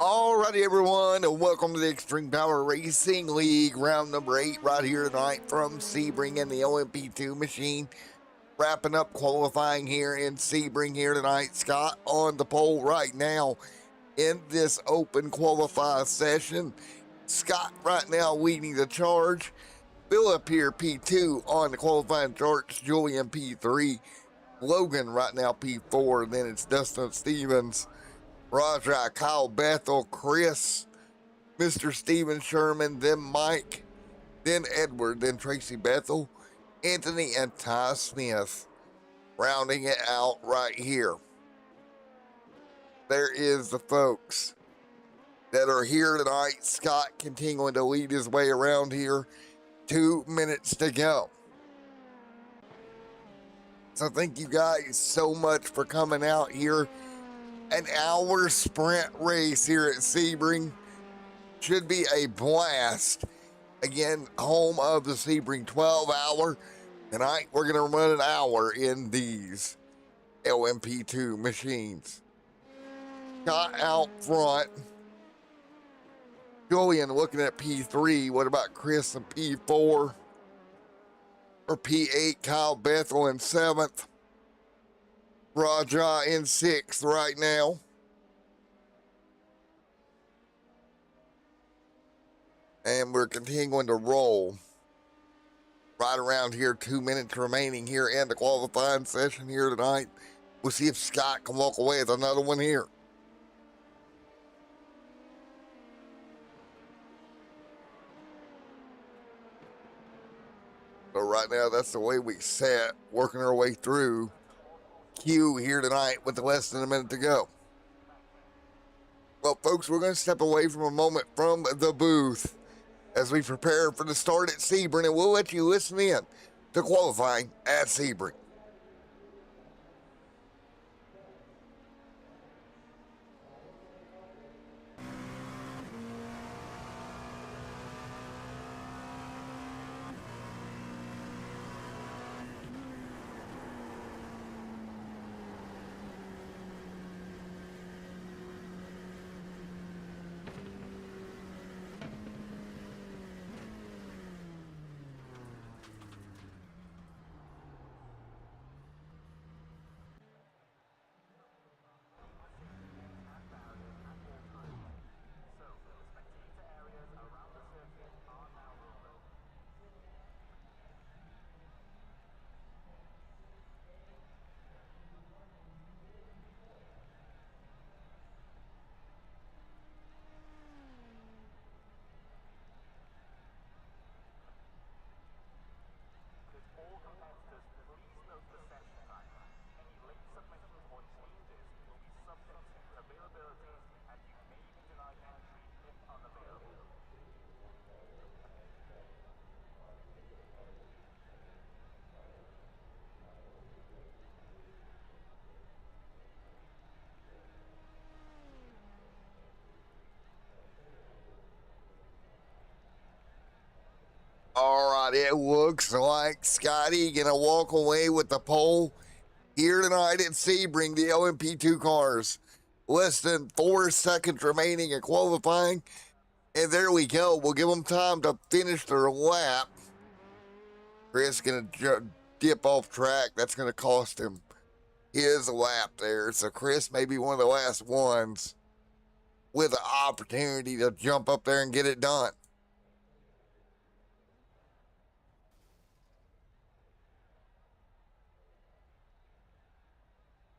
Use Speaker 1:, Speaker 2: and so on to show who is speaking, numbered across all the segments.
Speaker 1: Alrighty, everyone, and welcome to the Extreme Power Racing League, round number 8, right here tonight from Sebering and the OMP2 machine. Wrapping up qualifying here in Sebering here tonight. Scott on the pole right now in this open qualify session. Scott right now leading the charge. Philip here P2 on the qualifying charts. Julian P3. Logan right now P4. Then it's Dustin Stevens. Roger, Kyle Bethel, Chris, Mr. Steven Sherman, then Mike, then Edward, then Tracy Bethel, Anthony, and Ty Smith. Rounding it out right here. There is the folks that are here tonight. Scott continuing to lead his way around here. 2 minutes to go. So thank you guys so much for coming out here. An hour sprint race here at Sebering. Should be a blast. Again, home of the Sebering 12-hour. Tonight, we're going to run an hour in these LMP2 machines. Scott out front. Julian looking at P3. What about Chris in P4? Or P8, Kyle Bethel in 7th. Raja in 6th right now. And we're continuing to roll. Right around here, 2 minutes remaining here in the qualifying session here tonight. We'll see if Scott can walk away with another one here. So right now, that's the way we set, working our way through Q here tonight with less than a minute to go. Well, folks, we're going to step away from a moment from the booth as we prepare for the start at Sebring, and we'll let you listen in to qualifying at Sebring. All right, it looks like Scotty gonna walk away with the pole here tonight at Sebring, the LMP2 cars. Less than 4 seconds remaining in qualifying. And there we go. We'll give them time to finish their lap. Chris gonna dip off track. That's gonna cost him his lap there. So Chris may be one of the last ones with the opportunity to jump up there and get it done.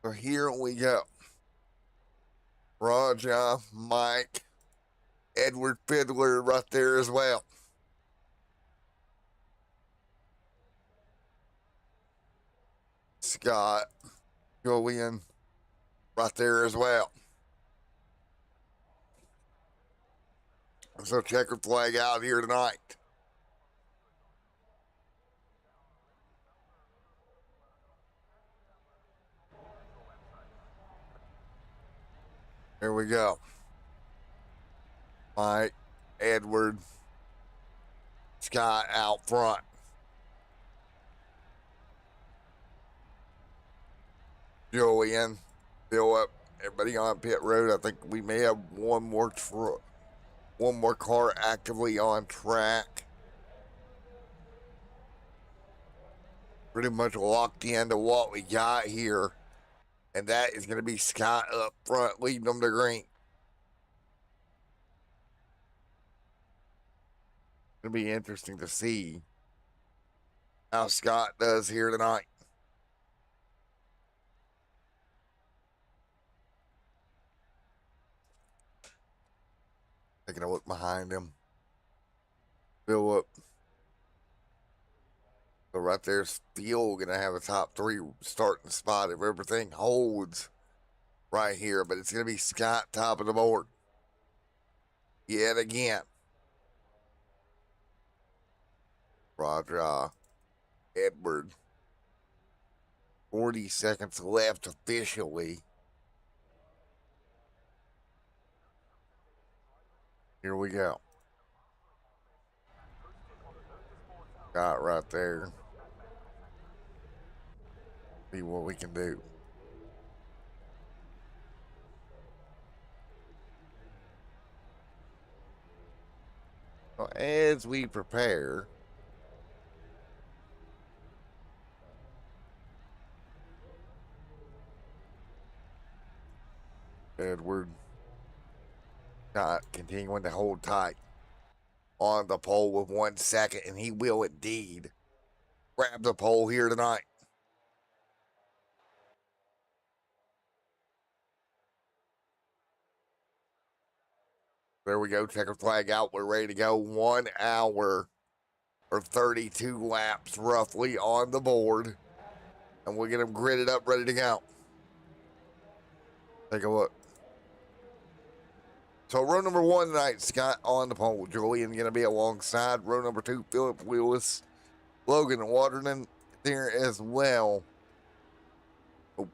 Speaker 1: So here we go. Raja, Mike, Edward Fiddler right there as well. Scott, Julian right there as well. So checkered flag out here tonight. Here we go. Mike, Edward, Scott out front. Julian, Philip, Everybody on pit road. I think we may have one more car actively on track. Pretty much locked into what we got here. And that is going to be Scott up front, leading them to green. It'll be interesting to see how Scott does here tonight. Taking a look behind him. Phillip. So right there's Steele going to have a top 3 starting spot if everything holds right here. But it's going to be Scott top of the board. Yet again. Roger Edward. 40 seconds left officially. Here we go. Got right there. See what we can do. Well, as we prepare, Edward not continuing to hold tight on the pole with 1 second, and he will indeed grab the pole here tonight. There we go. Checker flag out. We're ready to go. 1 hour or 32 laps roughly on the board. And we'll get them gridded up, ready to go. Take a look. So row number 1 tonight, Scott on the pole. Julian going to be alongside. Row number 2, Phillip Willis. Logan Waterman there as well. Oh,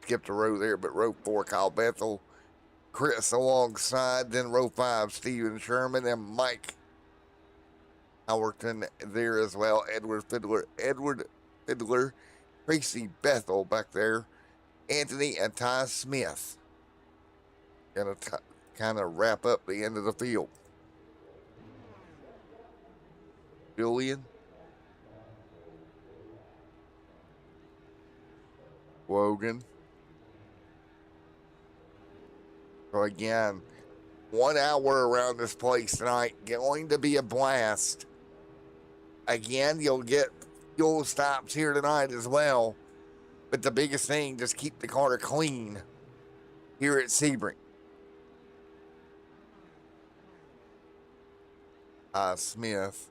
Speaker 1: skipped a row there, but row 4, Kyle Bethel. Chris alongside. Then row 5, Steven Sherman and Mike Howerton there as well. Edward Fiddler. Tracy Bethel back there. Anthony and Ty Smith. Gonna kind of wrap up the end of the field. Julian. Logan. So again, 1 hour around this place tonight. Going to be a blast. Again, you'll get fuel stops here tonight as well. But the biggest thing, just keep the car clean here at Sebering. Smith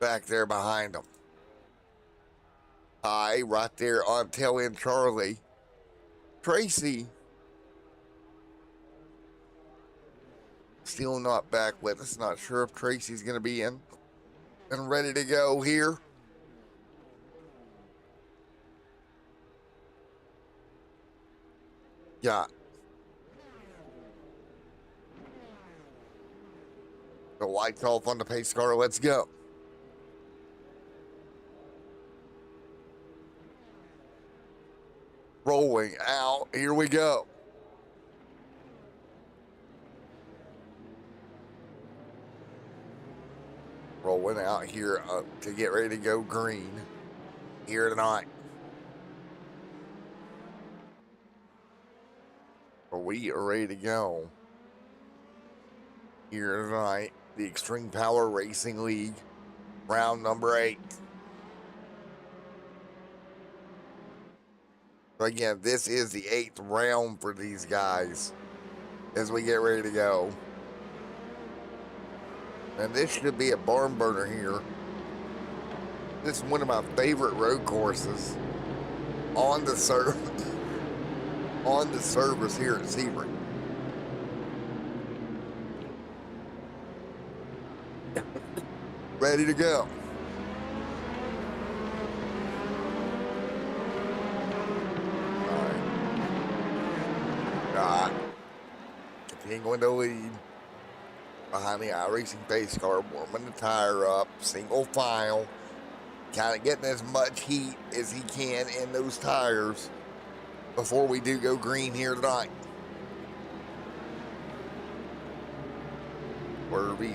Speaker 1: back there behind him. Right there on tail end Charlie. Tracy still not back with us. Not sure if Tracy's going to be in and ready to go here. Yeah. The lights off on the pace car. Let's go. Rolling out. Here we go. Rolling out here to get ready to go green here tonight. We are ready to go here tonight. The Extreme Power Racing League, round number 8. So again, this is the 8th round for these guys as we get ready to go. And this should be a barn burner here. This is one of my favorite road courses on the surface here at Sebering. Ready to go. All right. Continuing to lead behind the iRacing pace car, warming the tire up, single file, kind of getting as much heat as he can in those tires. before we do go green here tonight.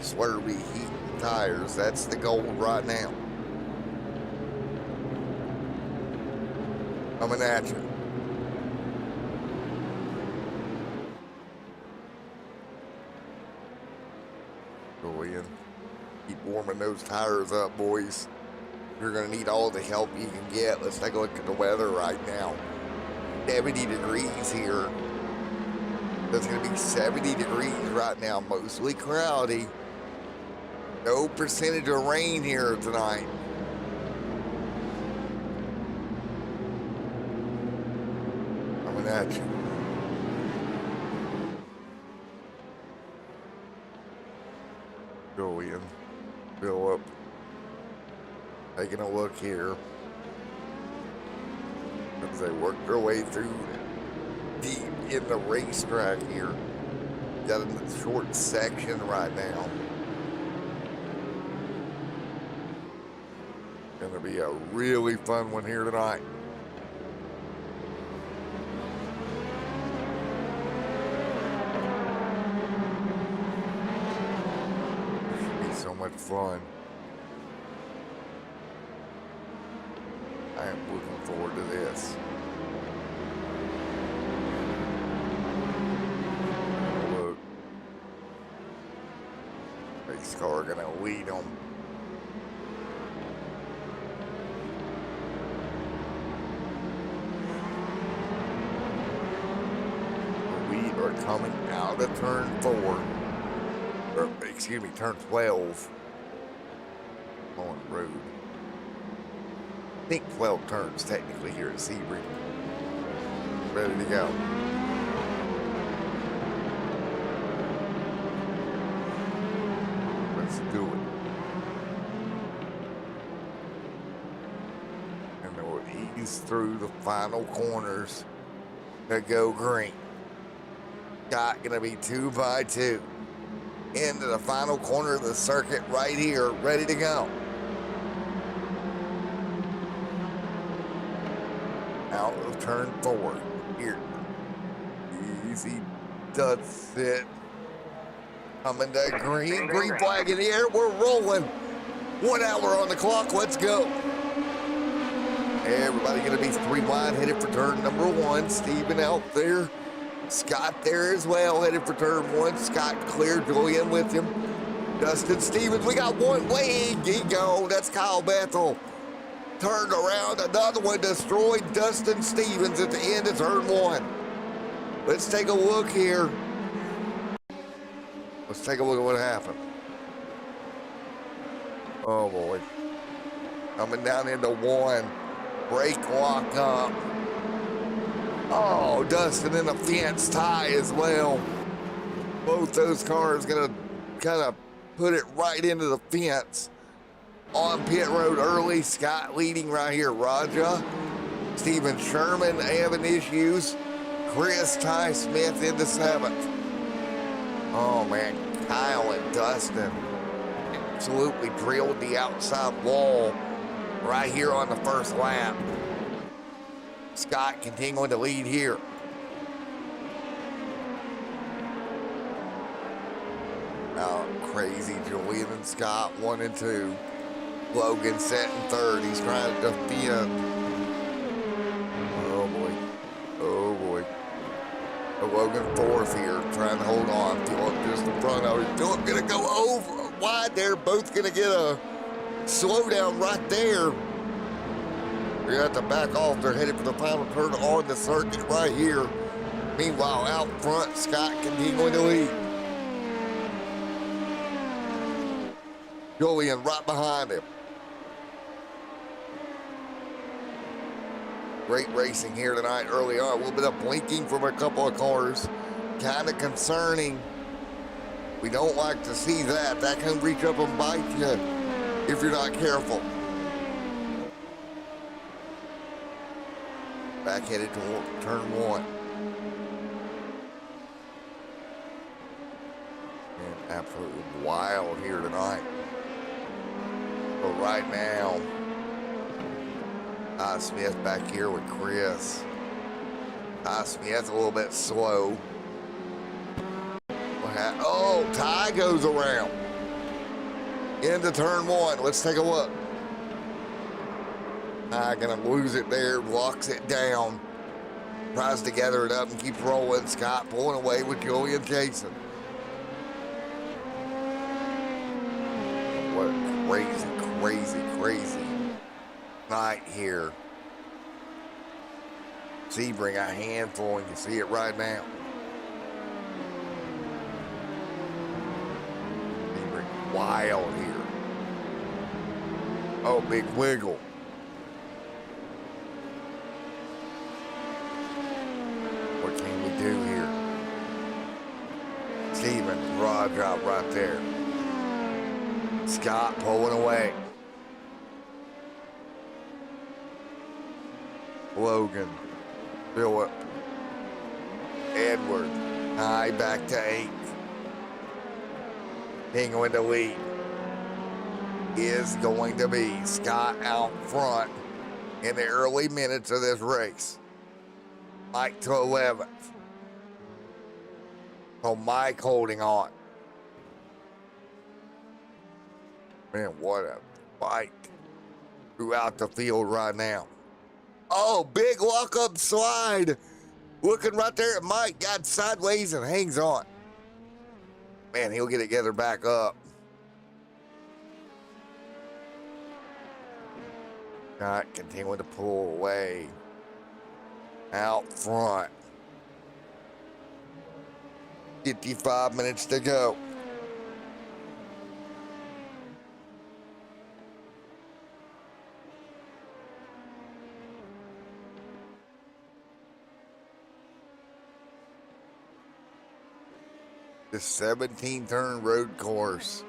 Speaker 1: Swervy, heat tires. That's the goal right now. Coming at you. Go in. Keep warming those tires up, boys. You're going to need all the help you can get. Let's take a look at the weather right now. 70 degrees here. It's going to be 70 degrees right now, mostly cloudy. No percentage of rain here tonight. Coming at you. Go in. Fill up. Taking a look here. As they work their way through deep in the racetrack here. Got a short section right now. Gonna be a really fun one here tonight. This should be so much fun. I am looking forward to this. Look. Race car gonna lead them. We are coming out of turn 4. Or, excuse me, turn 12. On the road. I think 12 turns technically here at Sebering. Ready to go. Let's do it. And then we'll ease through the final corners to go green. Got gonna be 2 by 2. Into the final corner of the circuit right here, ready to go. Out of turn 4. Here. Easy does it. Coming to green. Green flag in the air. We're rolling. 1 hour on the clock. Let's go. Everybody going to be 3 wide, headed for turn number 1. Steven out there. Scott there as well, headed for turn 1. Scott clear. Julian with him. Dustin Stevens. We got one way. He go. That's Kyle Bethel. Turned around, another one destroyed. Dustin Stevens at the end of turn 1. Let's take a look here. Let's take a look at what happened. Oh boy. Coming down into 1. Brake lock up. Oh, Dustin in the fence tie as well. Both those cars gonna kind of put it right into the fence. On pit road early, Scott leading right here. Raja, Stephen Sherman having issues. Chris Ty Smith into 7th. Oh man, Kyle and Dustin absolutely drilled the outside wall right here on the first lap. Scott continuing to lead here. Oh, crazy. Julian and Scott 1 and 2. Logan set in 3rd. He's trying to defend. Oh boy. Oh boy. Logan 4th here, trying to hold on. Philip just in front of him. Philip gonna go over wide there. Both gonna get a slowdown right there. They're gonna have to back off. They're headed for the final turn on the circuit right here. Meanwhile, out front, Scott continuing to lead. Julian right behind him. Great racing here tonight early on. A little bit of blinking from a couple of cars. Kind of concerning. We don't like to see that. That can reach up and bite you if you're not careful. Back headed to turn 1. And absolutely wild here tonight. But right now, Smith back here with Chris. Smith's a little bit slow. Oh, Ty goes around. Into turn one. Let's take a look. Ty gonna lose it there, locks it down. Tries to gather it up and keeps rolling. Scott pulling away with Julian Jason. What a crazy night here. Sebering a handful, and you see it right now. Sebering wild here. Oh, big wiggle. What can we do here? Steven, rod drop right there. Scott pulling away. Logan, Phillip, Edward, high back to 8th. King in the lead is going to be Scott out front in the early minutes of this race. Mike to 11th. So Mike holding on. Man, what a fight throughout the field right now. Oh, big walk-up slide. Looking right there at Mike. Got sideways and hangs on. Man, he'll get it together back up. Not continuing to pull away. Out front. 55 minutes to go. The 17-turn road course.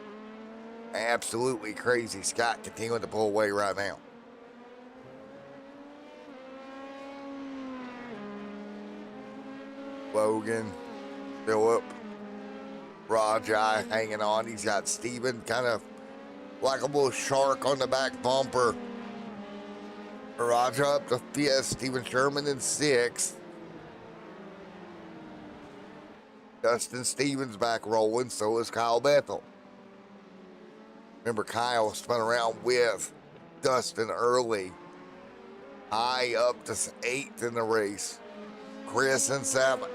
Speaker 1: Absolutely crazy. Scott continuing to pull away right now. Logan, Phillip, Rajai hanging on. He's got Steven kind of like a little shark on the back bumper. Raja up to 5th. Steven Sherman in 6th. Dustin Stevens back rolling, so is Kyle Bethel. Remember, Kyle spun around with Dustin early. High up to 8th in the race. Chris in 7th.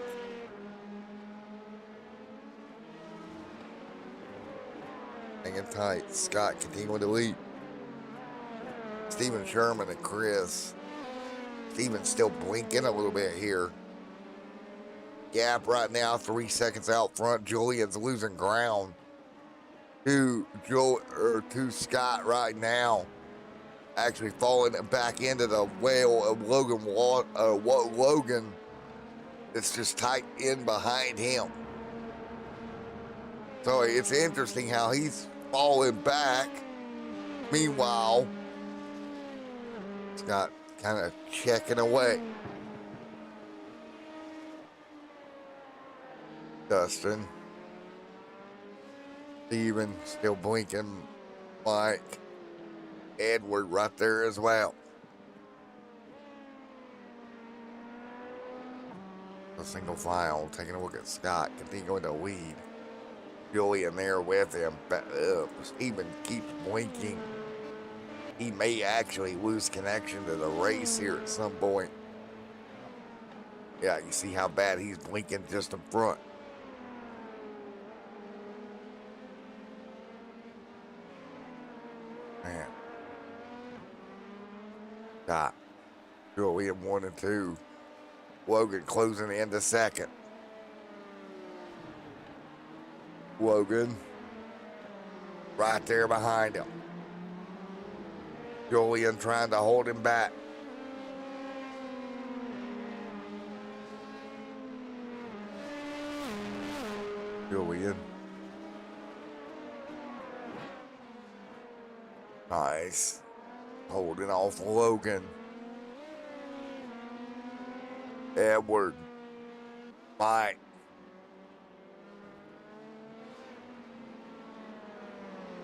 Speaker 1: Hanging tight. Scott continuing to lead. Steven Sherman and Chris. Steven's still blinking a little bit here. Gap right now, 3 seconds out front. Julian's losing ground to Scott right now. Actually falling back into the whale of Logan. It's just tight in behind him. So it's interesting how he's falling back. Meanwhile, Scott kind of checking away. Dustin. Steven still blinking. Mike. Edward right there as well. A single file. Taking a look at Scott. Continuing to lead. Julian there with him. Steven keeps blinking. He may actually lose connection to the race here at some point. Yeah, you see how bad he's blinking just in front. Man. Scott. Julian 1 and 2. Logan closing into 2nd. Logan right there behind him. Julian trying to hold him back. Julian. Nice. Holding off Logan. Edward. Mike.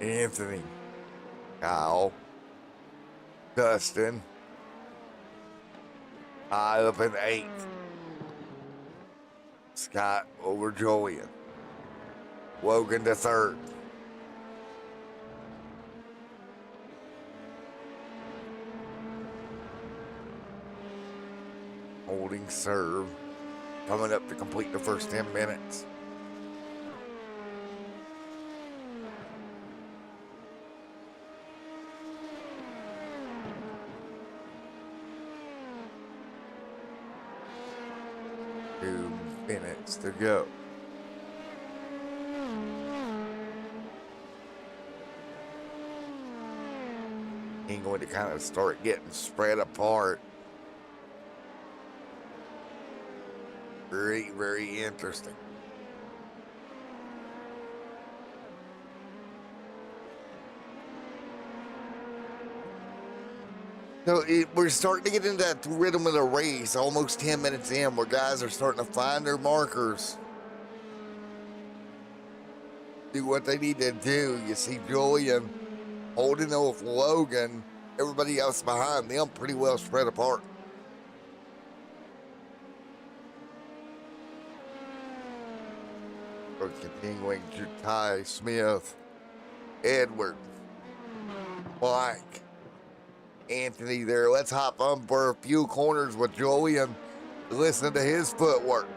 Speaker 1: Anthony. Kyle. Dustin. High up in 8th. Scott over Julian. Logan to third. Holding serve. Coming up to complete the first 10 minutes. Minutes to go. Ain't going to kind of start getting spread apart. Very, very interesting. So we're starting to get into that rhythm of the race, almost 10 minutes in, where guys are starting to find their markers. Do what they need to do. You see Julian holding off Logan, everybody else behind them pretty well spread apart. We're continuing to Ty Smith, Edward, Mike, Anthony there. Let's hop on for a few corners with Julian. Listen to his footwork.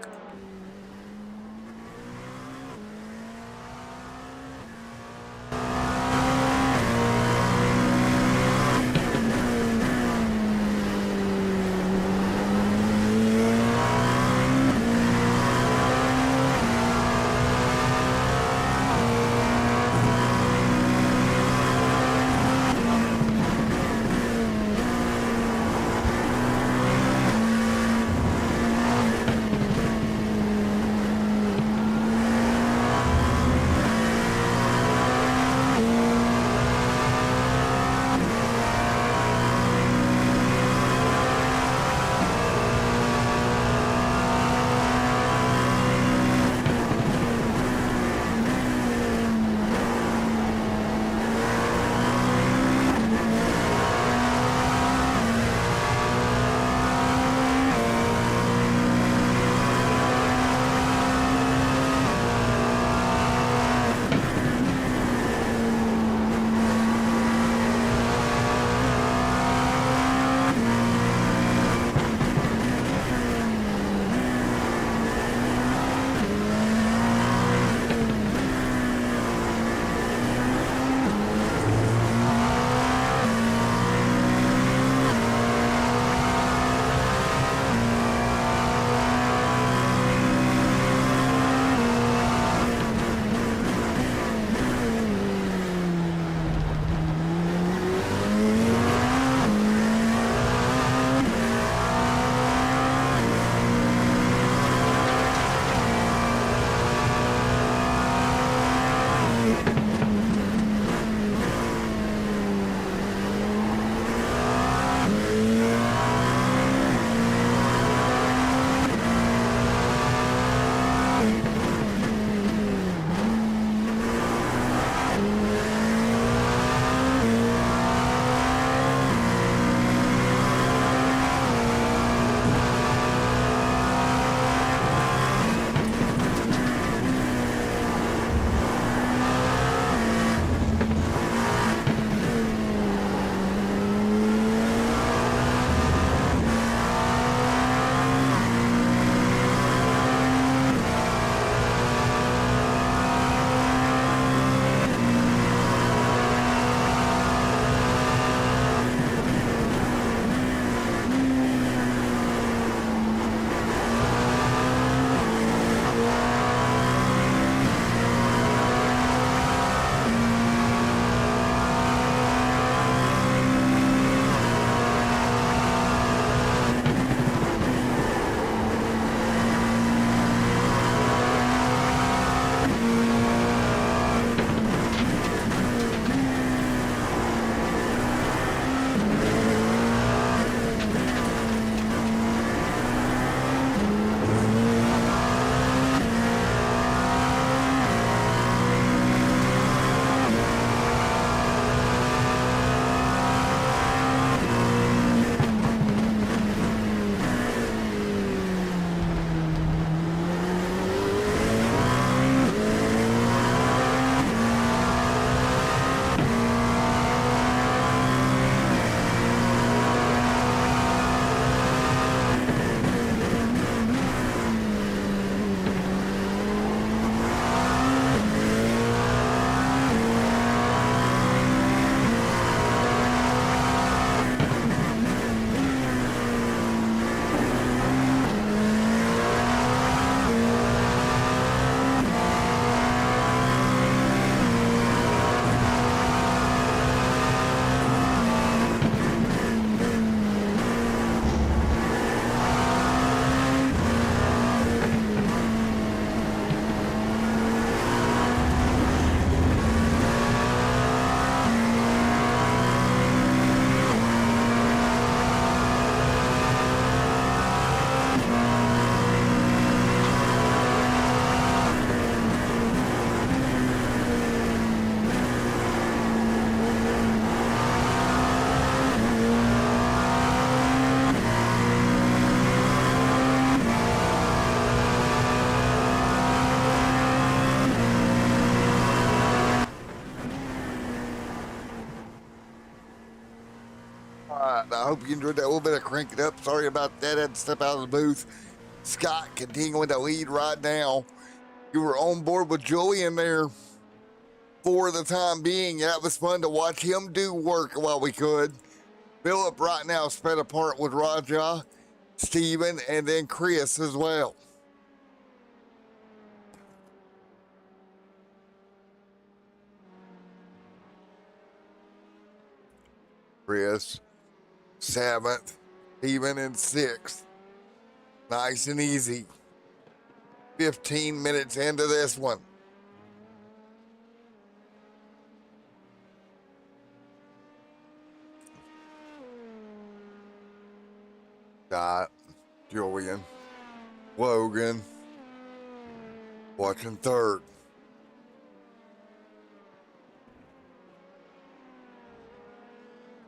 Speaker 1: right, I hope you enjoyed that little bit of Crank It Up. Sorry about that. I had to step out of the booth. Scott continuing to lead right now. You were on board with Julian there for the time being. Yeah, it was fun to watch him do work while we could. Philip right now spread apart with Raja, Steven, and then Chris as well. Chris, 7th, Steven in 6th. Nice and easy. 15 minutes into this one. Got Julian, Logan, watching 3rd.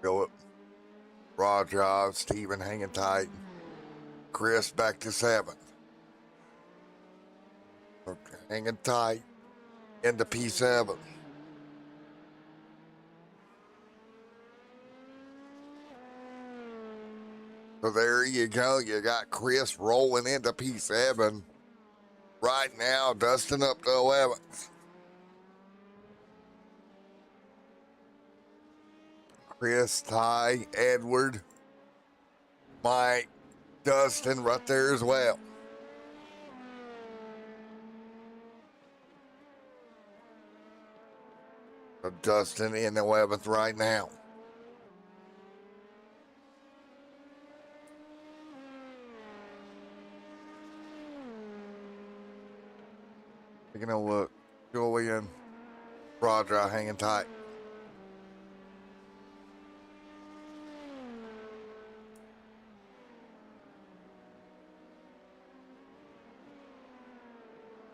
Speaker 1: Philip, Raja, Steven hanging tight. Chris back to 7th. Hanging tight into P7. So there you go. You got Chris rolling into P7. Right now, Dustin up to 11th. Chris, Ty, Edward, Mike, Dustin right there as well. So Dustin in 11th right now. Taking a look. Julian, Roger hanging tight.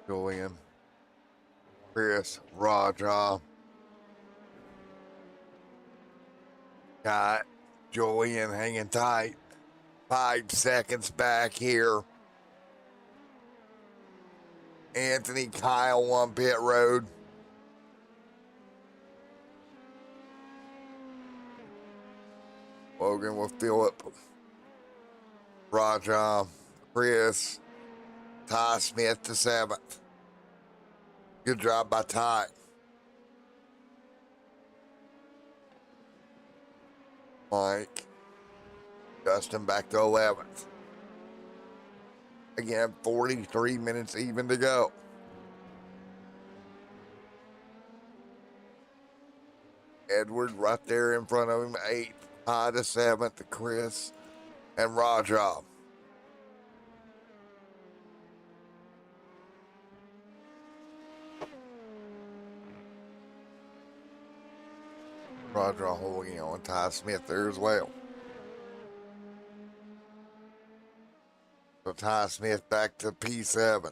Speaker 1: Julian, Chris, Raja, got Julian hanging tight. 5 seconds back here. Anthony, Kyle on pit road. Logan with Philip, Raja, Chris, Ty Smith to 7th. Good job by Ty. Mike, Dustin back to 11th. Again, 43 minutes even to go. Edward right there in front of him, 8th. Ty to 7th to Chris and Raja. Raja holding on. Ty Smith there as well. So Ty Smith back to P7.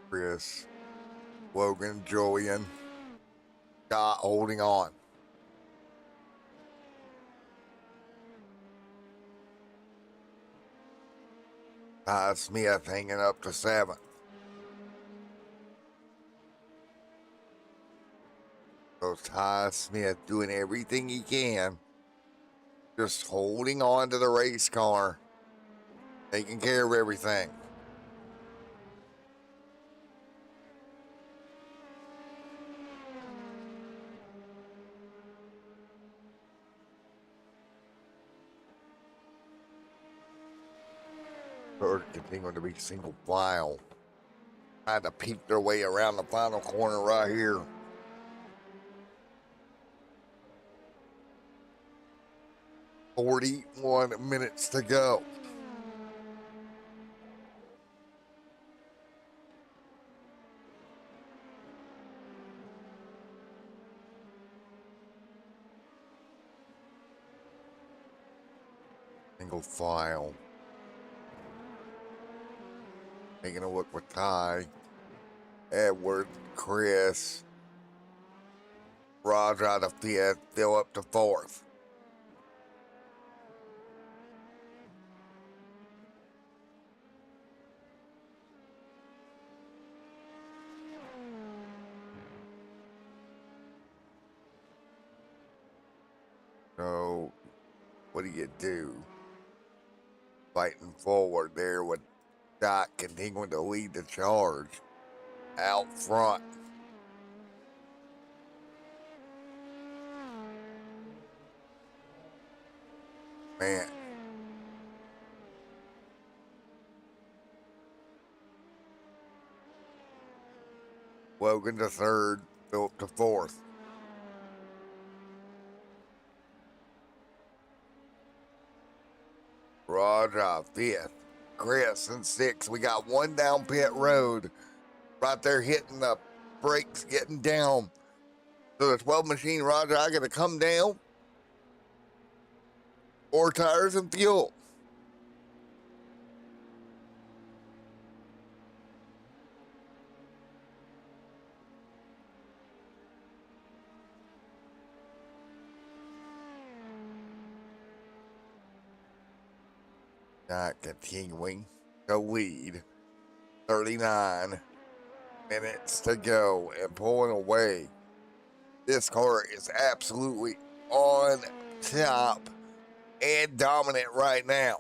Speaker 1: Chris, Logan, Julian, Scott holding on. Ty Smith hanging up to 7th. So Ty Smith doing everything he can, just holding on to the race car, taking care of everything. Third continuing to be single file, trying to peek their way around the final corner right here. "41 minutes to go." Single file. Taking a look with Ty, Edward, Chris, Roger to 5th, Philip to 4th. So, what do? Fighting forward there with Doc continuing to lead the charge out front. Man. Logan to third, Philip to fourth. Roger fifth. Chris in sixth. We got one down pit road. Right there hitting the brakes, getting down. So the 12 machine, Roger, I got to come down. More tires and fuel. Not continuing to lead. 39 minutes to go and pulling away. This car is absolutely on top and dominant right now.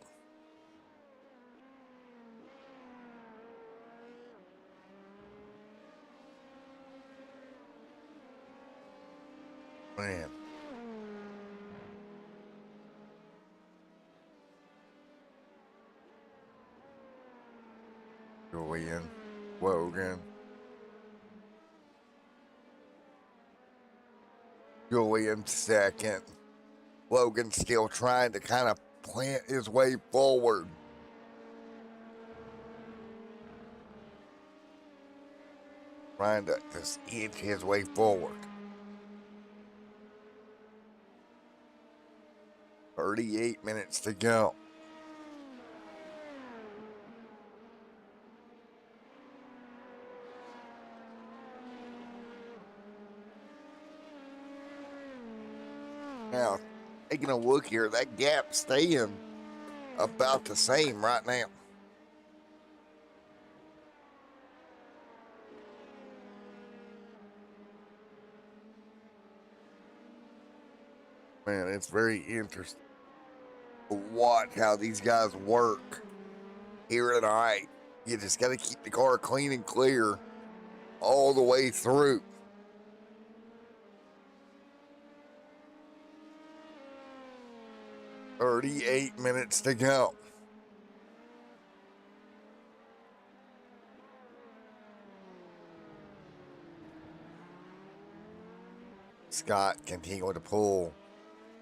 Speaker 1: Man. Julian, Logan. Julian second. Logan still trying to kind of plant his way forward. Trying to just inch his way forward. 38 minutes to go. Now, taking a look here, that gap staying about the same right now. Man, it's very interesting to watch how these guys work here tonight. You just got to keep the car clean and clear all the way through. "38 minutes to go. Scott continuing to pull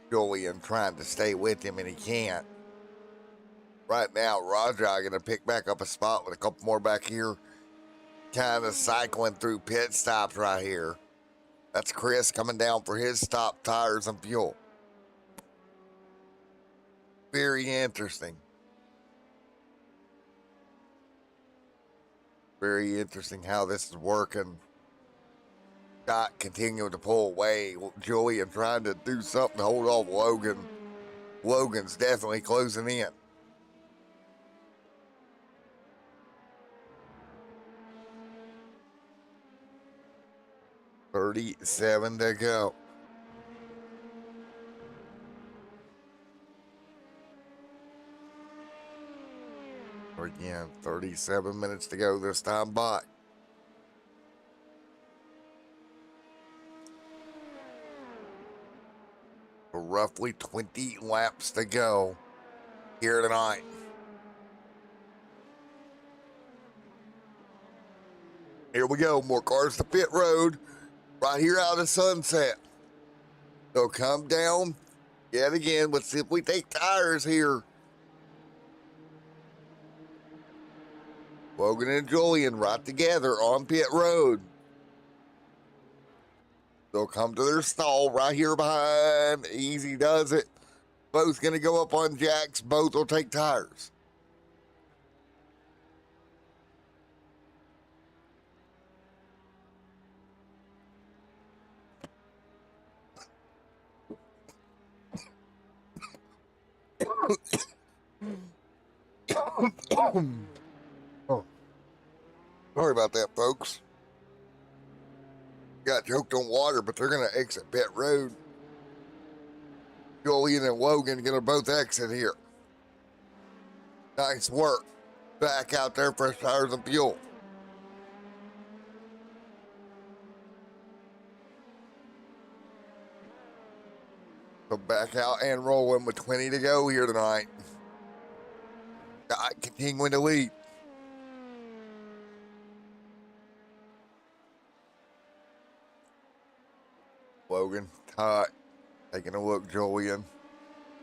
Speaker 1: Julian, trying to stay with him, and he can't. Right now, Roger going to pick back up a spot with a couple more back here. Kind of cycling through pit stops right here. That's Chris coming down for his stop tires and fuel. Very interesting. Very interesting how this is working. Scott continuing to pull away. Julian trying to do something to hold off Logan. Logan's definitely closing in. "37 to go. Again, 37 minutes to go this time by. Roughly 20 laps to go here tonight. Here we go. More cars to pit road. Right here out of Sunset. They'll come down yet again with Simply Take Tires here. Logan and Julian right together on pit road. They'll come to their stall right here behind. Easy does it. Both going to go up on jacks. Both will take tires. Oh. Sorry about that, folks. Got choked on water, but they're going to exit pit road. Julian and Logan gonna both exit here. Nice work. Back out there, fresh tires and fuel. So back out and rolling with 20 to go here tonight. Continuing to lead. Logan, Todd, taking a look, Julian.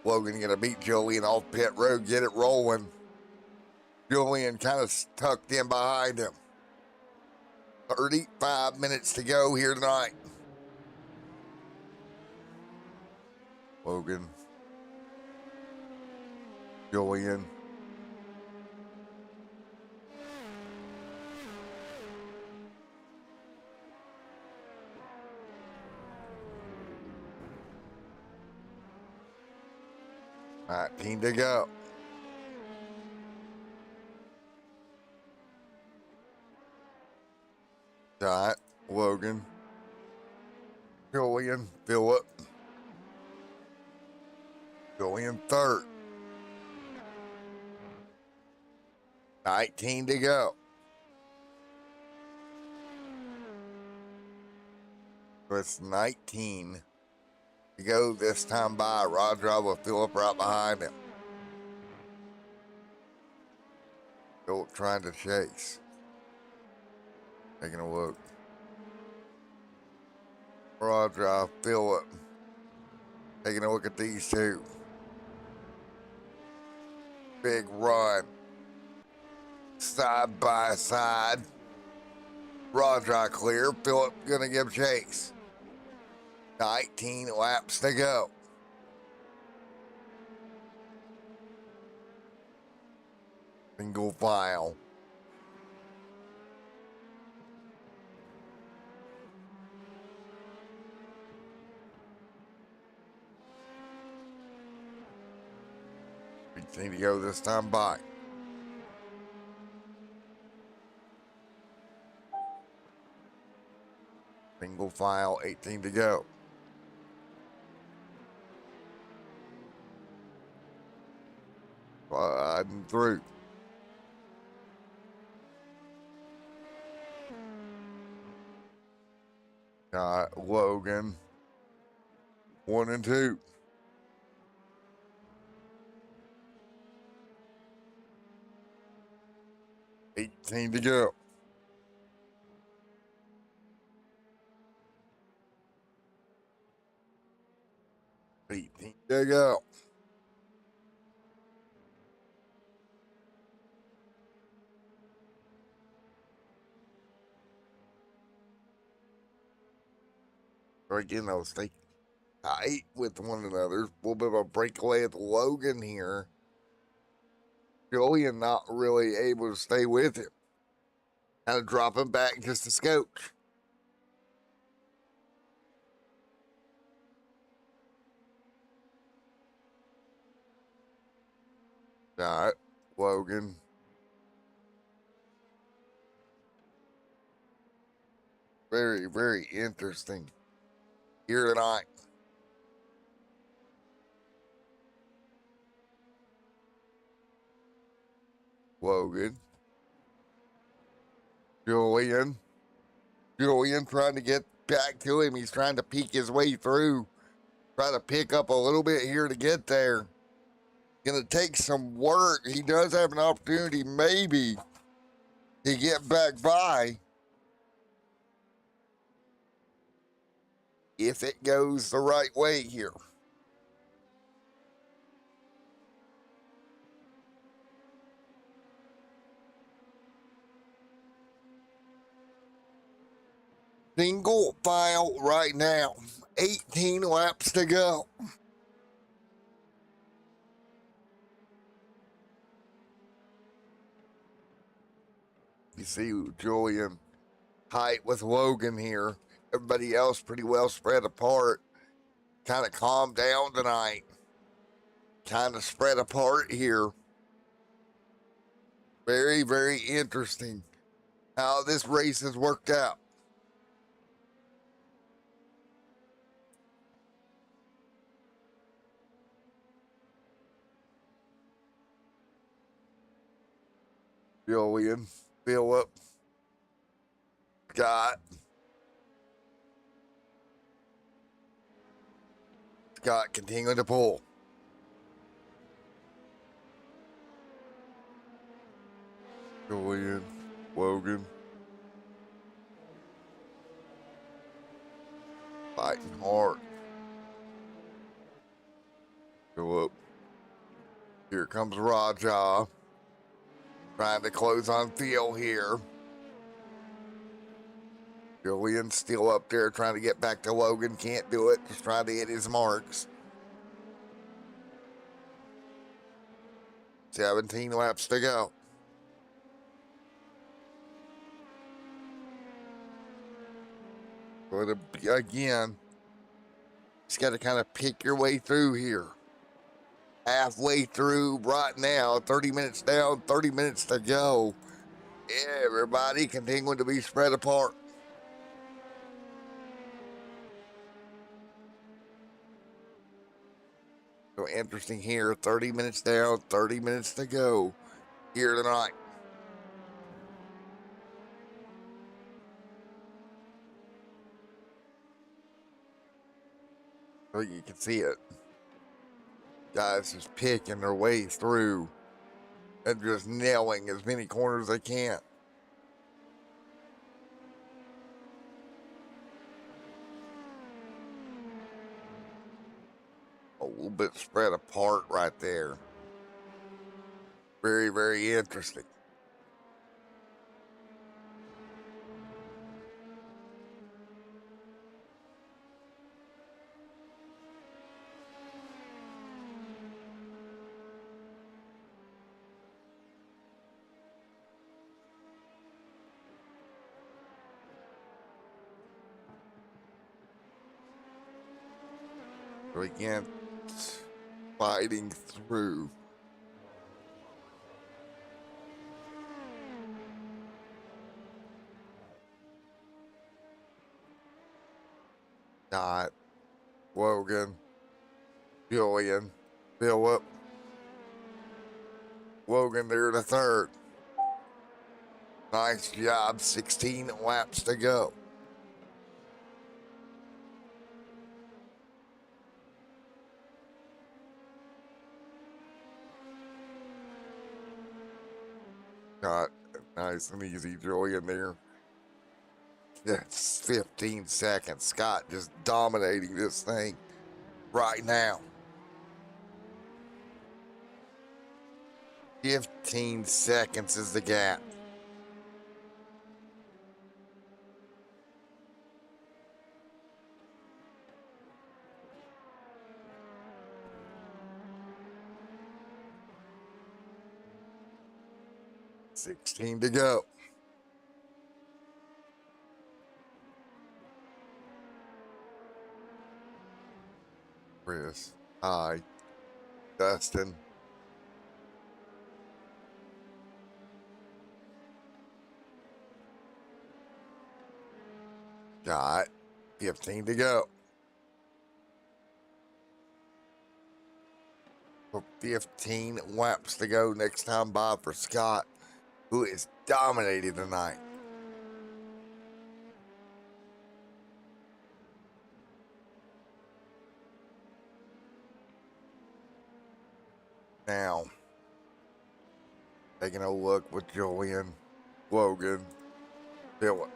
Speaker 1: Logan gonna beat Julian off pit road, get it rolling. Julian kind of tucked in behind him. 35 minutes to go here tonight. Logan, Julian. $19 to go. Dot, Logan, Julian, Phillip. Julian third. 19 to go. It's 19 to go this time by. Roger with Phillip right behind him. Phillip trying to chase. Taking a look. Roger, Phillip. Taking a look at these two. Big run. Side by side. Roger clear. Phillip gonna give chase. 19 laps to go. Single file. We need to go this time by. Single file, 18 to go. Sliding through. Got Logan. 1 and 2. $18 to go. $18 to go. Again, those stay tight with one another. A little bit of a breakaway at Logan here. Julian not really able to stay with him. Kind of dropping back just a scotch. All right, Logan. Very, very interesting here tonight. Logan. Julian trying to get back to him. He's trying to peek his way through. Try to pick up a little bit here to get there. Gonna take some work. He does have an opportunity maybe to get back by. If it goes the right way here. Single file right now. 18 laps to go. You see Julian tight with Logan here. Everybody else pretty well spread apart. Kind of calmed down tonight. Kind of spread apart here. Very, very interesting how this race has worked out. Julian, Philip, Scott. Scott continuing to pull. Julian, Logan. Fighting hard. Go up. Here comes Raja. Trying to close on Phil here. Julian still up there trying to get back to Logan. Can't do it. Just trying to hit his marks. 17 laps to go. But again, just got to kind of pick your way through here. Halfway through right now, 30 minutes down, 30 minutes to go. Everybody continuing to be spread apart. So interesting here, 30 minutes down, 30 minutes to go here tonight. So you can see it. Guys just picking their way through and just nailing as many corners as they can. A little bit spread apart right there. Very, very interesting. So again, fighting through. Scott, Logan, Julian, Philip. Logan there to third. Nice job, 16 laps to go. Got nice and easy Julian there. That's 15 seconds. Scott just dominating this thing right now. 15 seconds is the gap. $16 to go. Chris, hi, Dustin. Got 15 to go. 15 laps to go next time by for Scott, who is dominating tonight. Now, taking a look with Julian, Logan, Philip.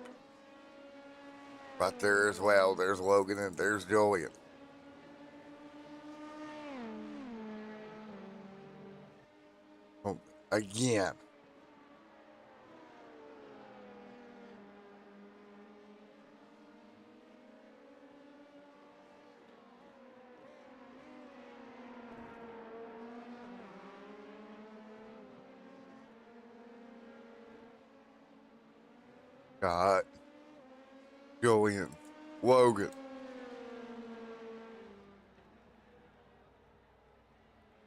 Speaker 1: Right there as well. There's Logan and there's Julian. Oh, again. Got Julian, Logan.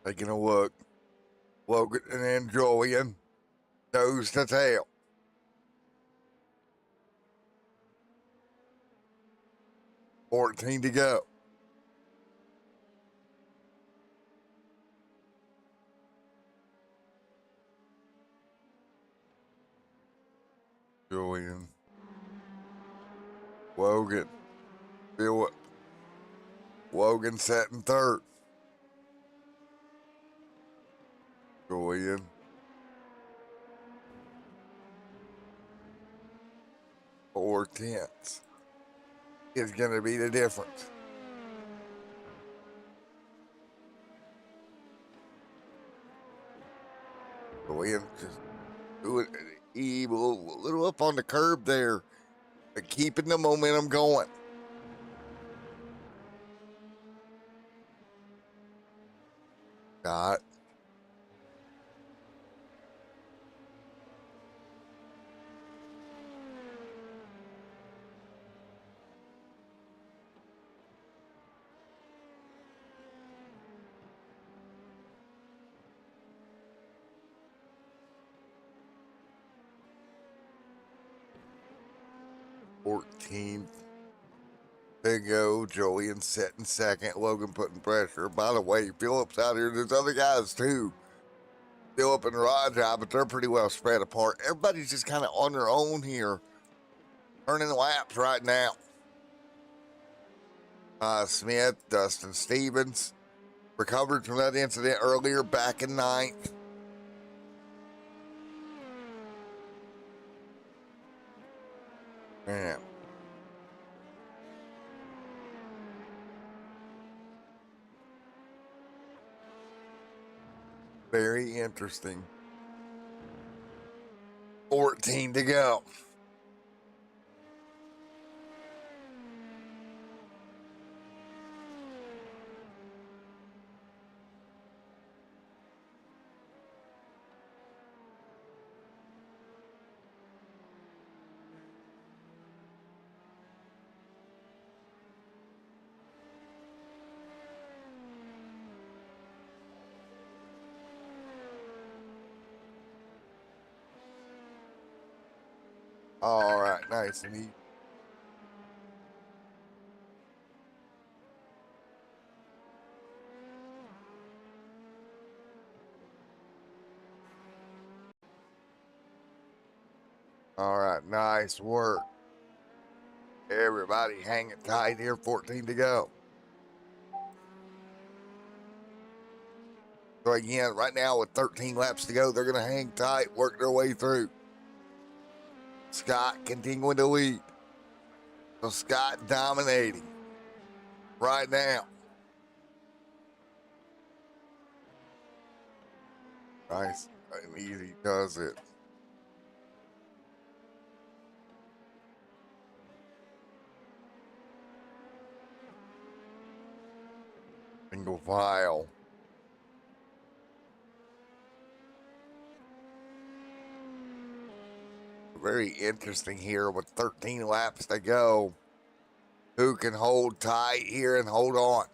Speaker 1: Taking a look. Logan and then Julian. Nose to tail. $14 to go. Julian, Logan, Philip, Logan set in third. Julian, 4 tenths is going to be the difference. Julian just doing a little up on the curb there, but keeping the momentum going. Got 14 to go. Julian setting second. Logan putting pressure. By the way, Philip's out here. There's other guys too. Philip and Raja, but they're pretty well spread apart. Everybody's just kind of on their own here, turning laps right now. Smith, Dustin Stevens, recovered from that incident earlier, back in ninth. Man. Very interesting. 14 to go. All right, nice and easy. All right, nice work. Everybody hanging tight here, 14 to go. So again, right now with 13 laps to go, they're going to hang tight, work their way through. Scott continuing to lead. So Scott dominating right now. Nice and easy does it. Single file. Very interesting here with 13 laps to go. Who can hold tight here and hold on?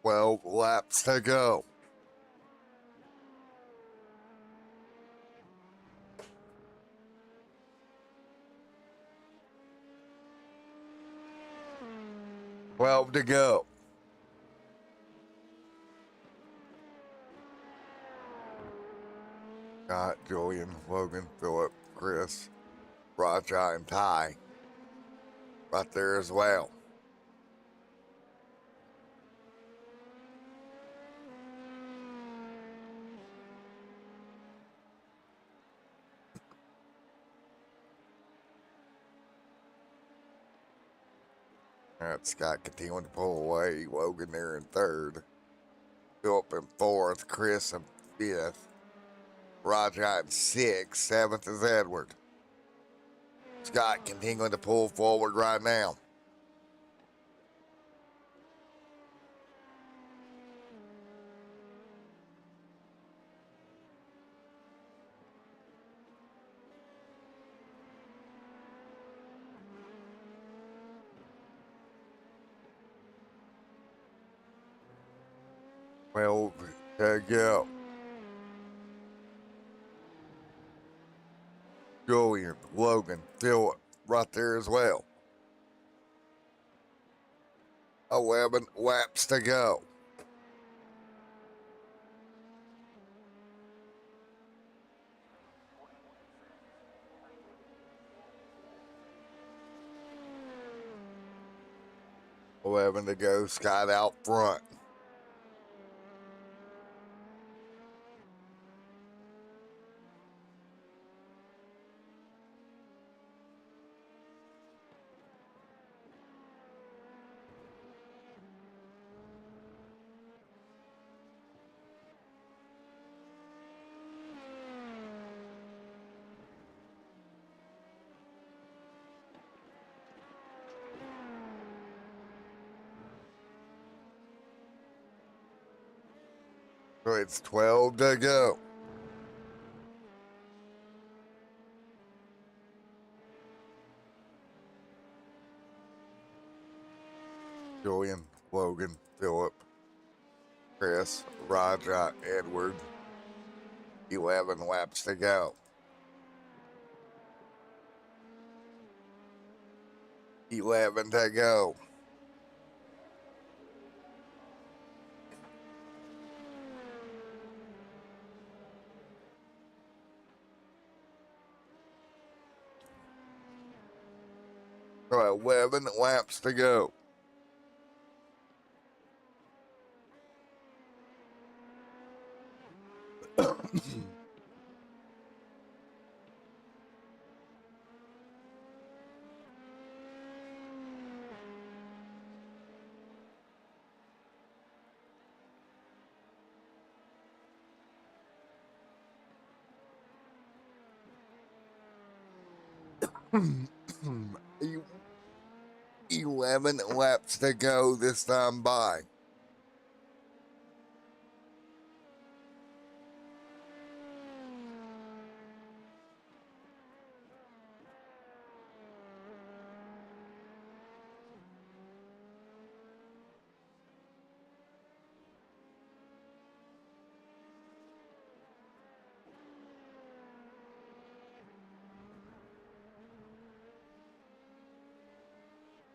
Speaker 1: Well, laps to go. Twelve to go. Got Julian, Logan, Philip, Chris, Raja, and Ty right there as well. All right, Scott continuing to pull away. Logan there in third. Philip in fourth. Chris in fifth. Raja in sixth. Seventh is Edward. Scott continuing to pull forward right now. 12 to go. Julian, Logan, Phillip, right there as well. 11 laps to go. Eleven to go. Scott out front. So it's 12 to go. Julian, Logan, Phillip, Chris, Roger, Edward. 11 laps to go. 11 to go. So 11 laps to go. E- 11 laps to go this time by.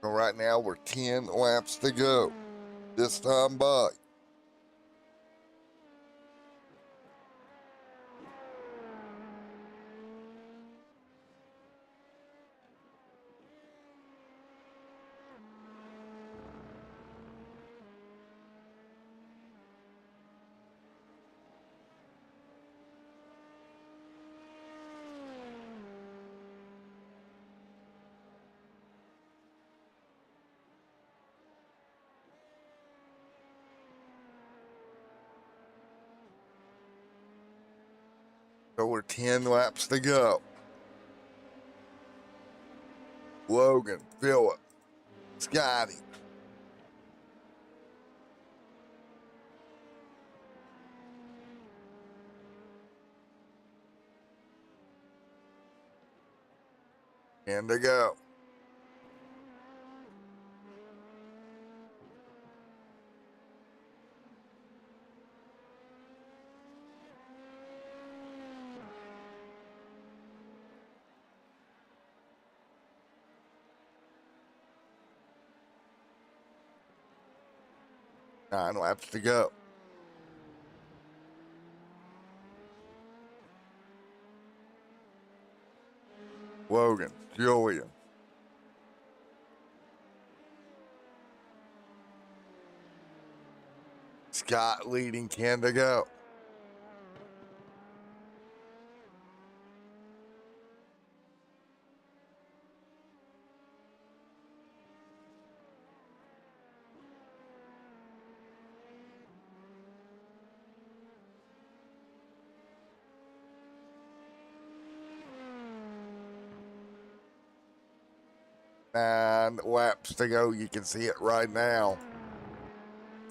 Speaker 1: So right now we're 10 laps to go this time by. So we're 10 laps to go. Logan, Phillip, Scotty. And to go. Nine laps to go. Logan, Julian. Scott leading 10 to go. Nine laps to go. You can see it right now.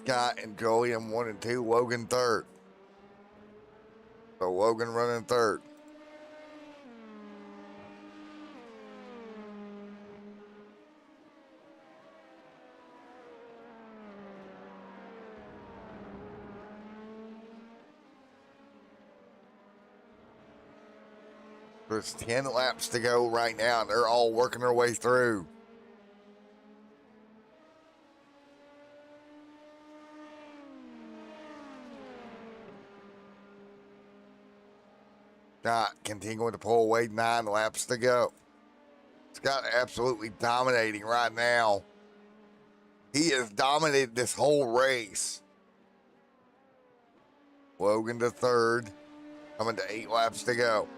Speaker 1: Scott and Julian 1 and 2. Logan third. So Logan running third. There's 10 laps to go right now. They're all working their way through. Scott continuing to pull away, 9 laps to go. Scott absolutely dominating right now. He has dominated this whole race. Logan to third, coming to 8 laps to go.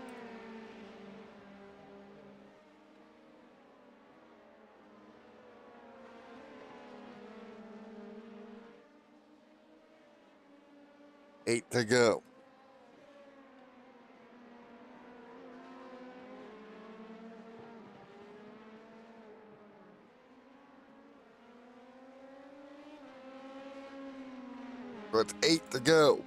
Speaker 1: Eight to go. So it's 8 to go.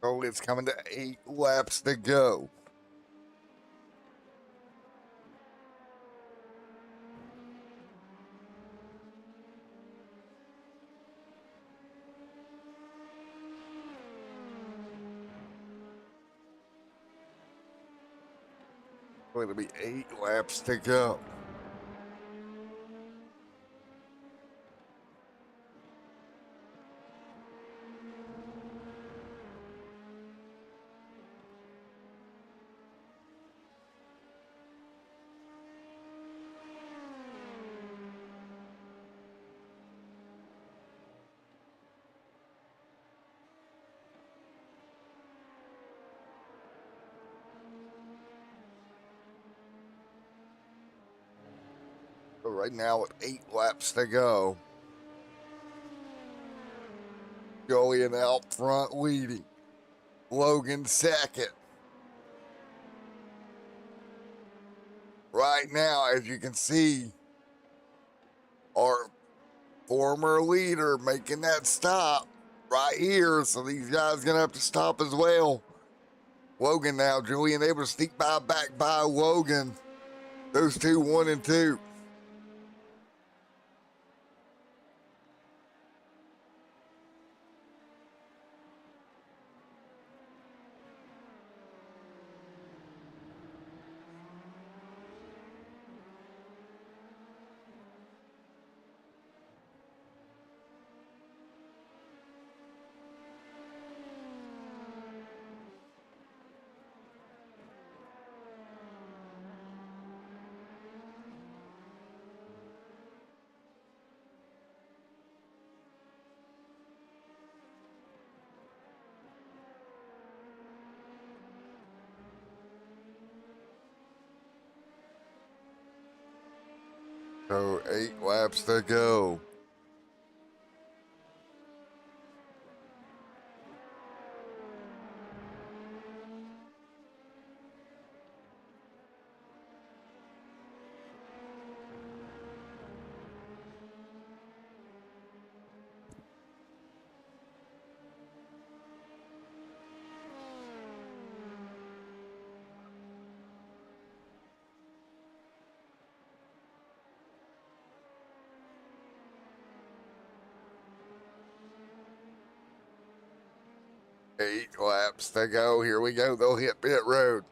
Speaker 1: So it's coming to 8 laps to go. So it'll be 8 laps to go. So right now with 8 laps to go. Julian out front leading. Logan second. Right now, as you can see, our former leader making that stop right here. So these guys gonna have to stop as well. Logan now, Julian able to sneak back by Logan. Those two, 1 and 2. So 8 laps to go. Eight laps to go. Here we go. They'll hit pit road.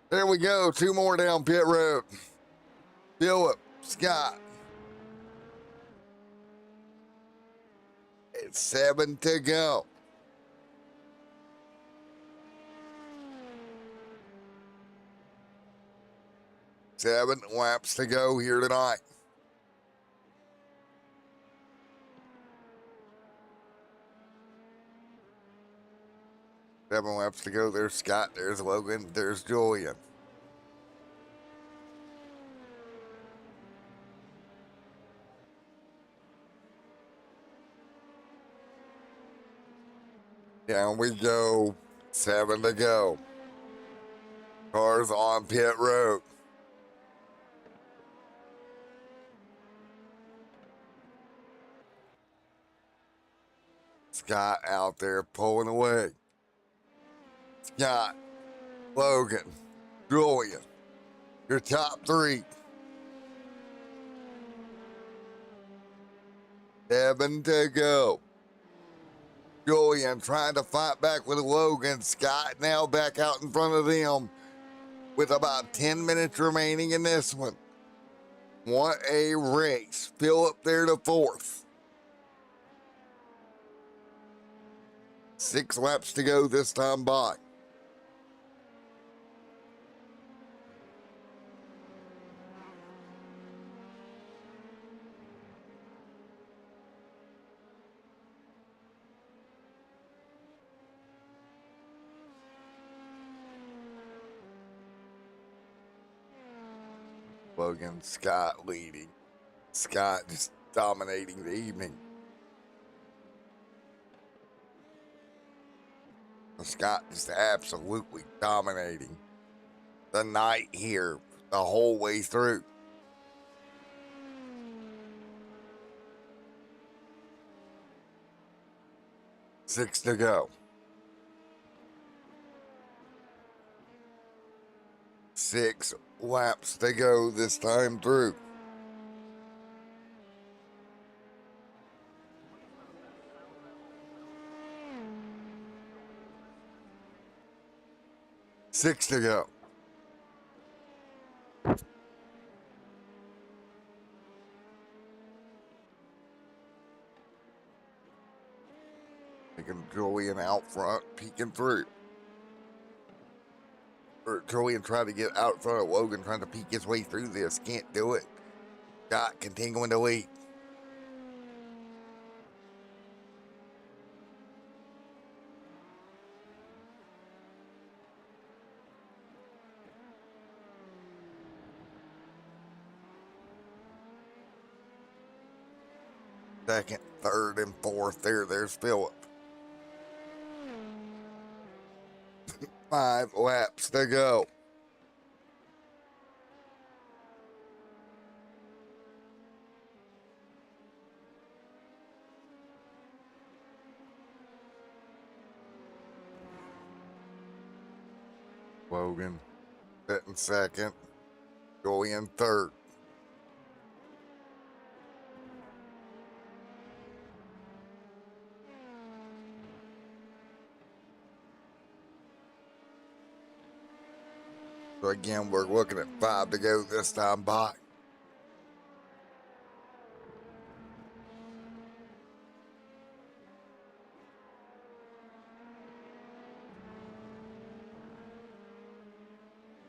Speaker 1: There we go. 2 more down pit road. Phillip, Scott. It's 7 to go. 7 laps to go here tonight. Seven laps to go. There's Scott. There's Logan. There's Julian. Down we go. 7 to go. Cars on pit road. Scott out there pulling away. Scott, Logan, Julian, your top three. 7 to go. Julian trying to fight back with Logan. Scott now back out in front of them with about 10 minutes remaining in this one. What a race. Phillip there to fourth. 6 laps to go this time by. Logan, Scott leading. Scott just dominating the evening. Scott just absolutely dominating the night here the whole way through. Six to go. 6 laps to go this time through. Six to go. Taking Julian out front, peeking through. Julian trying to get out in front of Logan, trying to peek his way through this. Can't do it. Scott continuing to lead. Second, third, and fourth there. There's Phillip. 5 laps to go. Logan sitting second. Julian third. So again, we're looking at 5 to go this time by.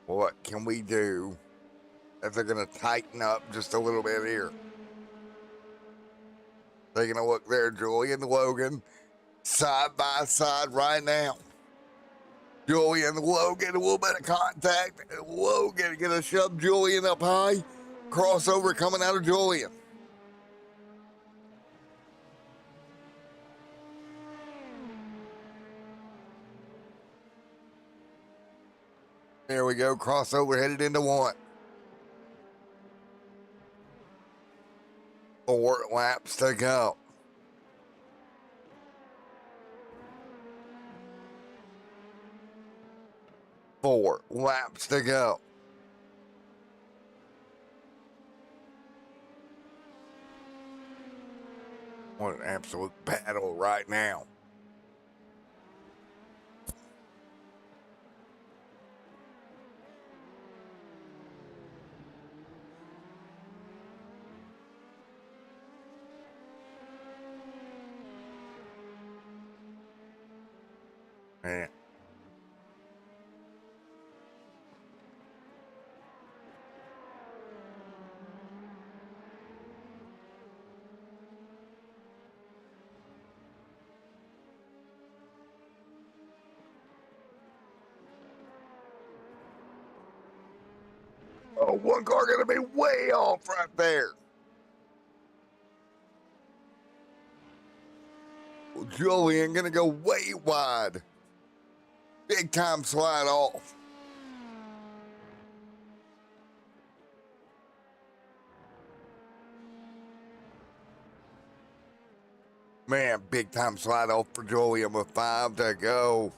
Speaker 1: What can we do if they're going to tighten up just a little bit here? Taking a look there, Julian and Logan, side by side right now. Julian, Logan, a little bit of contact. Logan gonna shove Julian up high. Crossover coming out of Julian. There we go, crossover headed into one. 4 laps to go. Four laps to go. What an absolute battle right now. Man. Oh, one car gonna be way off right there. Julian gonna go way wide. Big time slide off. Man, big time slide off for Julian with 5 to go.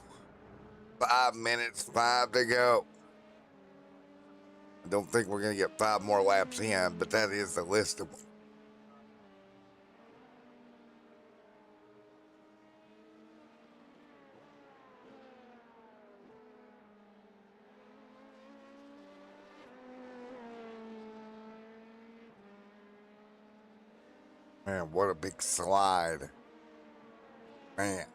Speaker 1: 5 minutes, 5 to go. I don't think we're going to get 5 more laps in, but that is the list of them. Man, what a big slide. Man.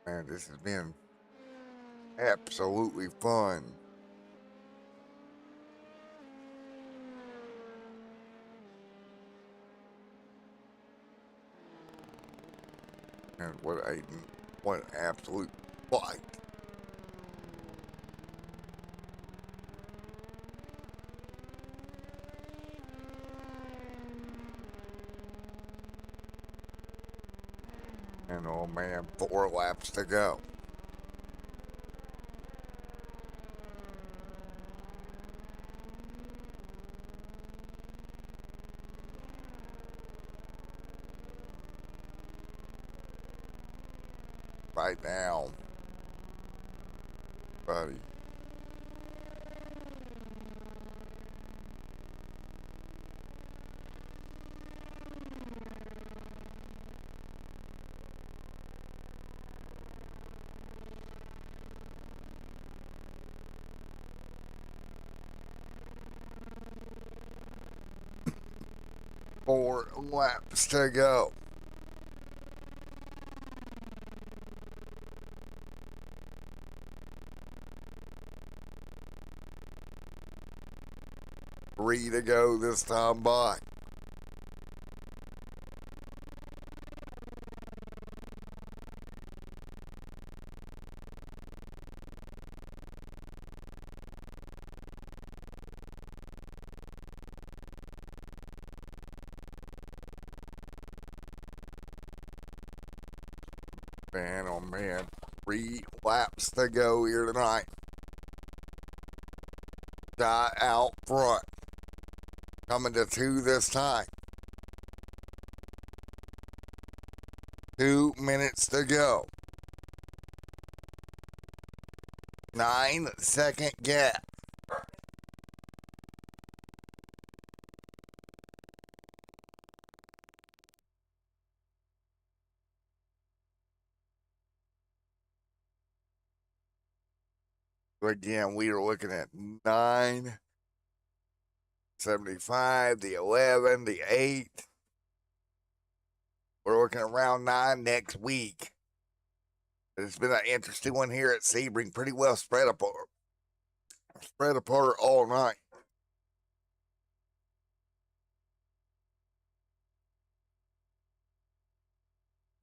Speaker 1: Man, this has been absolutely fun. And what an absolute fight. And oh man, 4 laps to go. Right now, buddy. Four laps to go. Three to go this time by. Man, oh man, 3 laps to go here tonight. Dot out front. Coming to 2 this time. 2 minutes to go. 9-second gap. Again, we are looking at 9.75, the 11, the 8. We're looking at round 9 next week. It's been an interesting one here at Sebering, pretty well spread apart all night.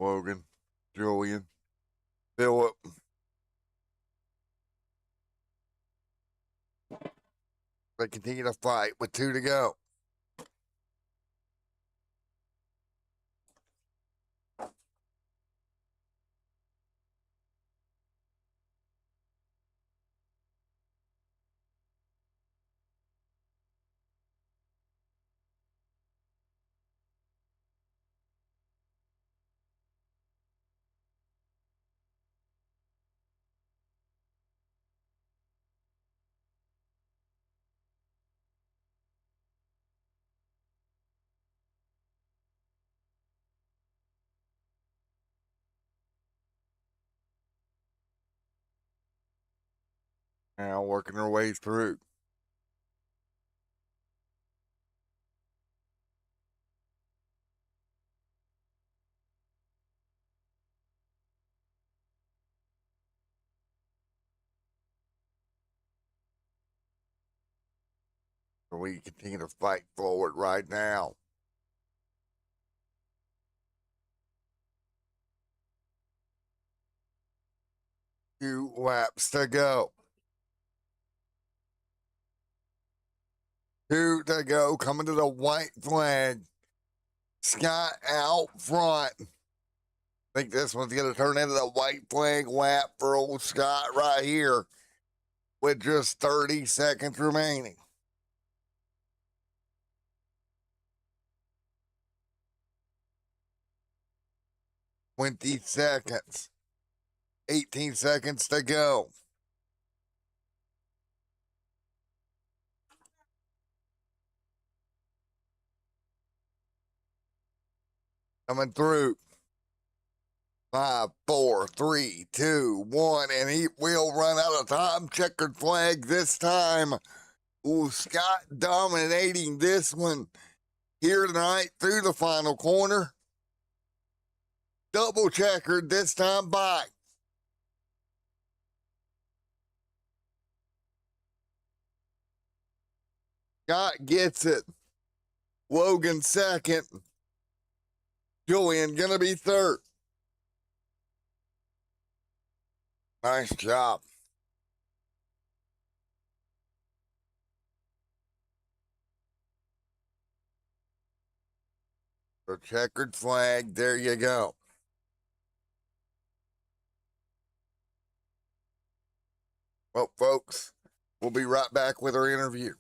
Speaker 1: Logan, Julian, Philip. They continue to fight with 2 to go. Now working their way through. We continue to fight forward right now. Two laps to go. 2 to go, coming to the white flag. Scott out front. I think this one's going to turn into the white flag lap for old Scott right here with just 30 seconds remaining. Twenty seconds. 18 seconds to go. Coming through. 5, 4, 3, 2, 1, and he will run out of time. Checkered flag this time. Ooh, Scott dominating this one here tonight through the final corner. Double checkered this time by. Scott gets it. Logan second. Julian gonna be third. Nice job. The checkered flag, there you go. Well, folks, we'll be right back with our interview.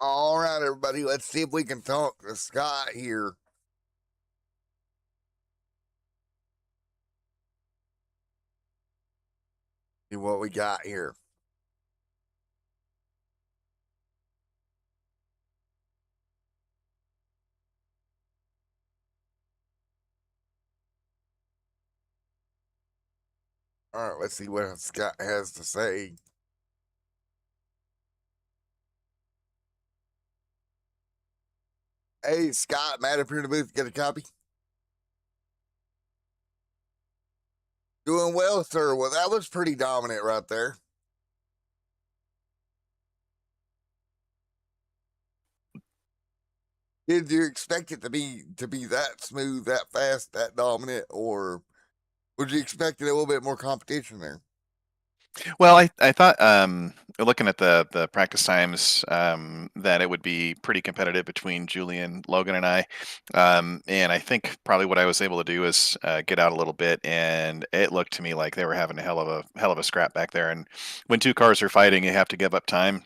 Speaker 1: All right, everybody, let's see if we can talk to Scott here. See what we got here. All right, let's see what Scott has to say. Hey, Scott, Matt up here in the booth. Get a copy. Doing well, sir. Well, that was pretty dominant right there. Did you expect it to be that smooth, that fast, that dominant, or would you expect a little bit more competition there?
Speaker 2: Well, I thought looking at the practice times that it would be pretty competitive between Julian, Logan, and I, and I think probably what I was able to do is get out a little bit, and it looked to me like they were having a hell of a scrap back there. And when two cars are fighting, you have to give up time.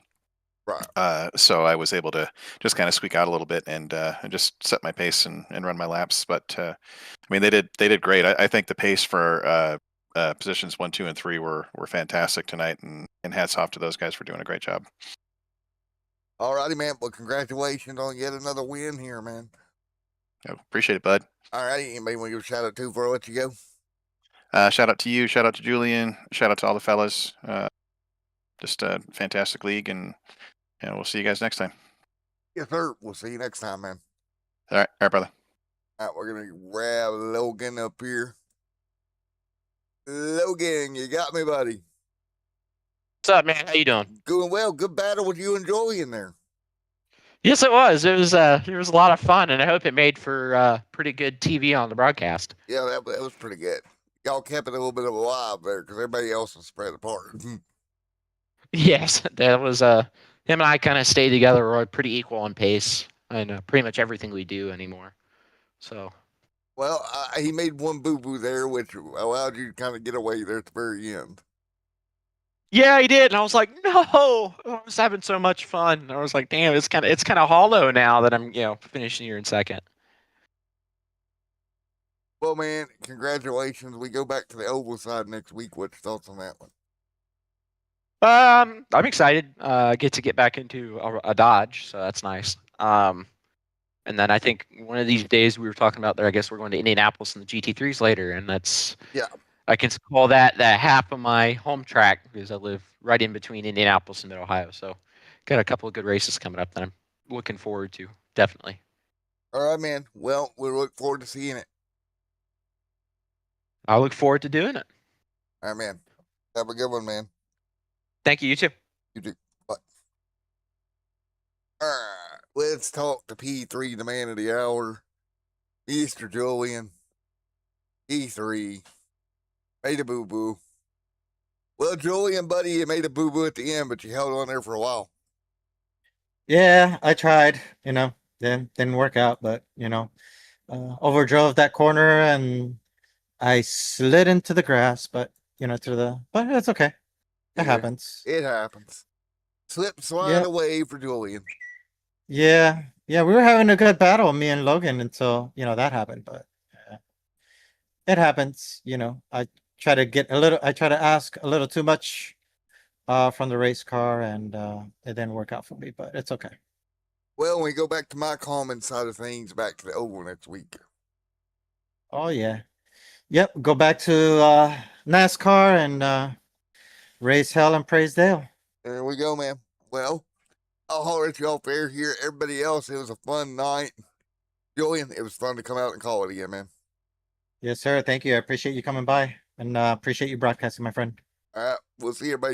Speaker 1: Right.
Speaker 2: So I was able to just kind of squeak out a little bit and just set my pace and run my laps. But I mean, they did great. I think the pace for positions 1, 2, and 3 were fantastic tonight, and hats off to those guys for doing a great job.
Speaker 1: All righty, man. Well, congratulations on yet another win here, man.
Speaker 2: I appreciate it, bud.
Speaker 1: All righty. Anybody want to give a shout out to before I let you go?
Speaker 2: Shout out to you. Shout out to Julian. Shout out to all the fellas. Just a fantastic league, and we'll see you guys next time.
Speaker 1: Yes, sir. We'll see you next time, man.
Speaker 2: All right, brother.
Speaker 1: All right, we're gonna grab Logan up here. Logan, you got me, buddy.
Speaker 3: What's up, man? How you doing?
Speaker 1: Doing well. Good battle. What you enjoying there?
Speaker 3: Yes, it was. It was a lot of fun, and I hope it made for pretty good TV on the broadcast.
Speaker 1: Yeah, that was pretty good. Y'all kept it a little bit alive there because everybody else was spread apart.
Speaker 3: Yes, that was him and I kind of stayed together. We're pretty equal in pace and pretty much everything we do anymore. So.
Speaker 1: Well, he made one boo boo there, which allowed you to kind of get away there at the very end.
Speaker 3: Yeah, he did, and I was like, no, I was having so much fun. I was like, damn, it's kind of hollow now that I'm finishing here in second.
Speaker 1: Well, man, congratulations. We go back to the oval side next week. What's your thoughts on that one?
Speaker 3: I'm excited. I get to get back into a Dodge, so that's nice. And then I think one of these days we were talking about there, I guess we're going to Indianapolis in the GT3s later, and that's I can call that half of my home track because I live right in between Indianapolis and Mid Ohio. So got a couple of good races coming up that I'm looking forward to. Definitely.
Speaker 1: All right, man. Well, we look forward to seeing it.
Speaker 3: I look forward to doing it.
Speaker 1: All right, man. Have a good one, man.
Speaker 3: Thank you. You too.
Speaker 1: You too. Bye. All right, let's talk to P3, the man of the hour, Mr. Julian. P3 made a boo boo. Well, Julian, buddy, you made a boo boo at the end, but you held on there for a while.
Speaker 4: Yeah, I tried, didn't work out, but overdrove that corner and I slid into the grass, but but it's okay. It
Speaker 1: Yeah,
Speaker 4: happens.
Speaker 1: It happens. Slip slide
Speaker 4: Yep.
Speaker 1: away for Julian.
Speaker 4: Yeah, we were having a good battle, me and Logan, until that happened, but it happens. I try to ask a little too much from the race car, and it didn't work out for me, but it's okay.
Speaker 1: Well, when we go back to my common side of things, back to the oval next week.
Speaker 4: Oh yeah. Yep, go back to NASCAR and raise hell and praise Dale.
Speaker 1: There we go, man. Well, I'll holler at you off air here. Everybody else, it was a fun night. Julian, it was fun to come out and call it again, man.
Speaker 4: Yes, sir. Thank you. I appreciate you coming by, and appreciate you broadcasting, my friend.
Speaker 1: All right, we'll see everybody